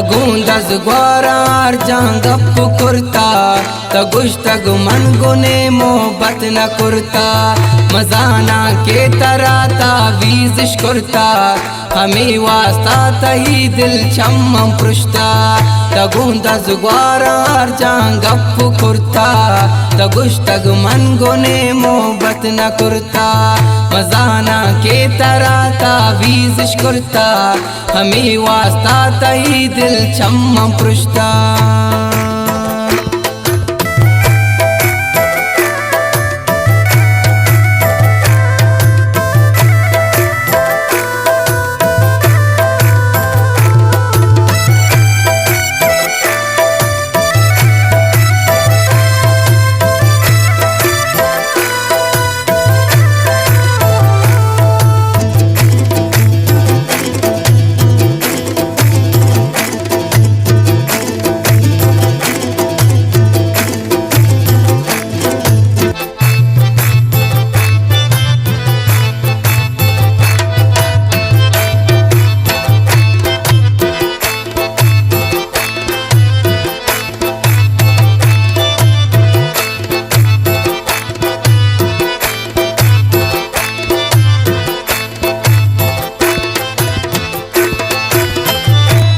तगूंदज ग्वारार जहाँ गप कुर्ता तगुश तग मन गुने मोहब्बत न कुर्ता मजाना के तराता वीजिश कुर्ता हमें वास्ता तही दिल चम्मम पृष्ठा तगूंदज ग्वारार जहाँ गप कुर्ता तगुश तग मन गुने मोहब्बत न कुर्ता मजाना के तराता वीजिश कुर्ता हमें वास्ता तही दिल चम्मम पृष्ठा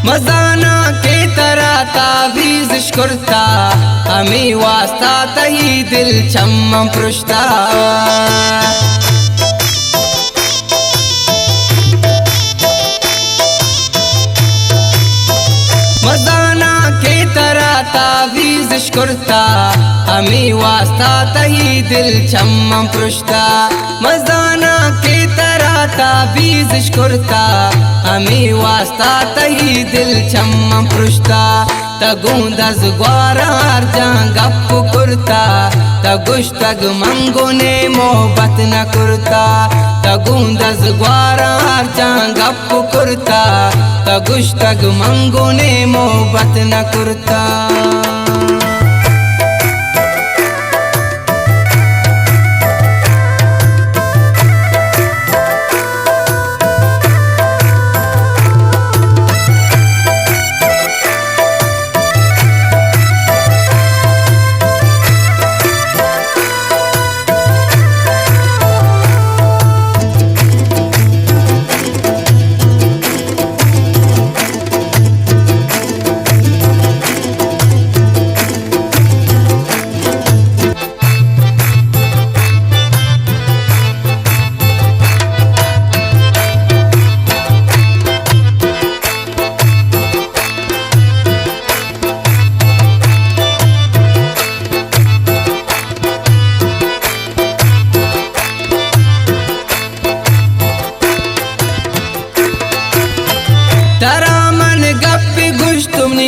मजाना के तरह तावीज़ कुर्ता हमें वास्ता तही दिल चम्मम पृष्ठा मजाना के तरह तावीज़ कुर्ता हमें वास्ता तही दिल चम्मम पृष्ठा मजाना के तरह तावीज़ कुर्ता हमें वास्ता तही दिल चम्मम पृष्ठा तगूंदज ग्वारार जहाँ गप कुर्ता तगुश तग मंगुने मोहब्बत न कुर्ता तगूंदज ग्वारार जहाँ गप कुर्ता तगुश तग मंगुने मोहब्बत न कुर्ता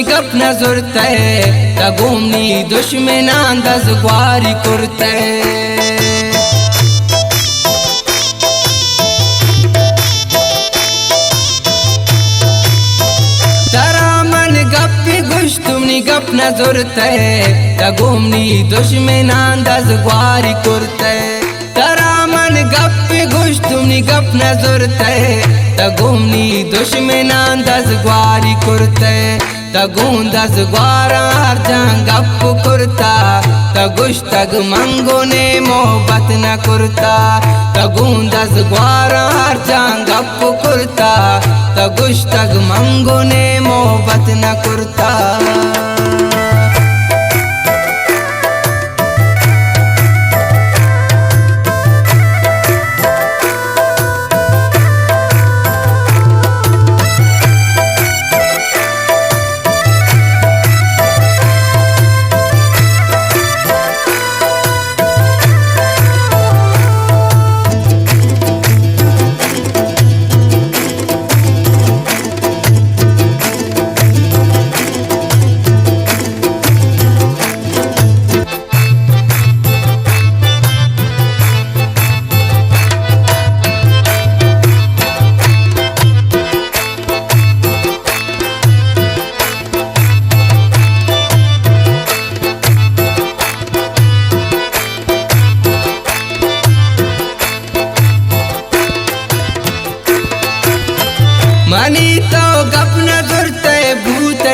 गप नजुरते तगुमनी दुश्मनांदज ग्वारी कुर्ते तरामन गप गुश तुमनी गप नजुरते तगुमनी दुश्मनांदज ग्वारी कुर्ते तरामन गप गुश तुमनी गप नजुरते तगुमनी दुश्मनांदज ग्वारी कुर्ते तगूंदज ग्वारार जहाँ गप कुर्ता तगुश तग मंगुने मोहब्बत न कुर्ता तगूंदज ग्वारार जहाँ गप कुर्ता तगुश तग मंगुने मोहब्बत न कुर्ता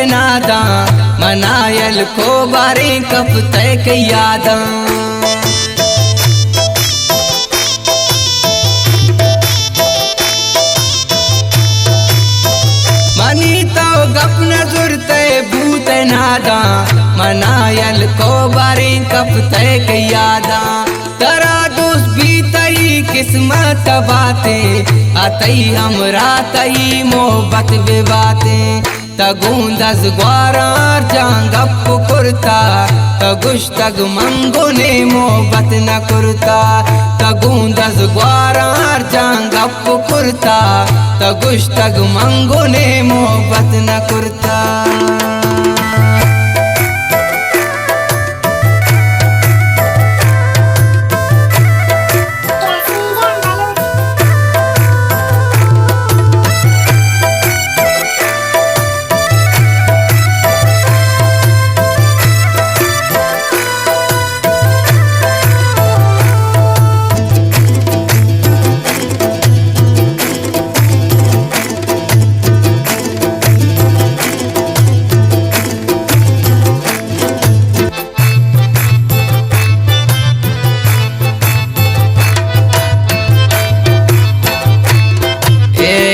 नादा मनायल को बारे कब तक यादा मनी तो गप नजुर ते भूत नादा मनायल को बारे कब तक यादा तरा दोस्त भी तई किस्मत बातें आतई हमरा तई मोहब्बत बे बातें तगूंदस ग्वारार जांगप कुर्ता तगुश तग मंगो ने मोहब्बत न कुर्ता तगूंदस ग्वारार जांगप कुर्ता तगुश तग मंगो ने मोहब्बत न कुर्ता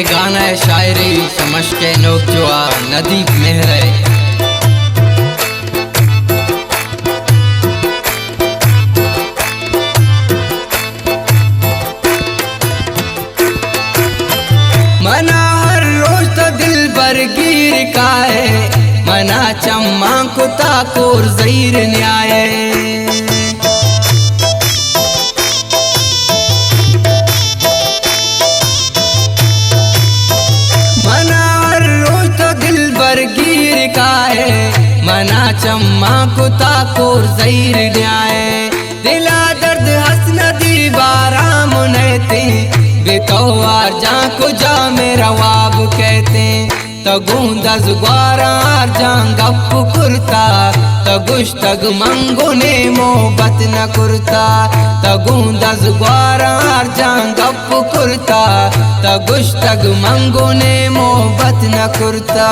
गाना है शायरी समझ के नोक जुआ नदी मेहरे मना हर रोज तो दिल भर गिर का है मना चम्मा को ताकोर ज़हीर न्याय गिर का है मना चम्मा को ताकोर ज़हीर न्याय दिला दर्द हंसना दीवारा मुनते बेतौवार जा को जा मेरा वाब कहते तगूंदस ग्वारार जां गप कुर्ता तगुश तग मंगो ने मोहब्बत न कुर्ता तगूंदस ग्वारार जां गप कुर्ता तगुश तग मंगो ने मोहब्बत न कुर्ता।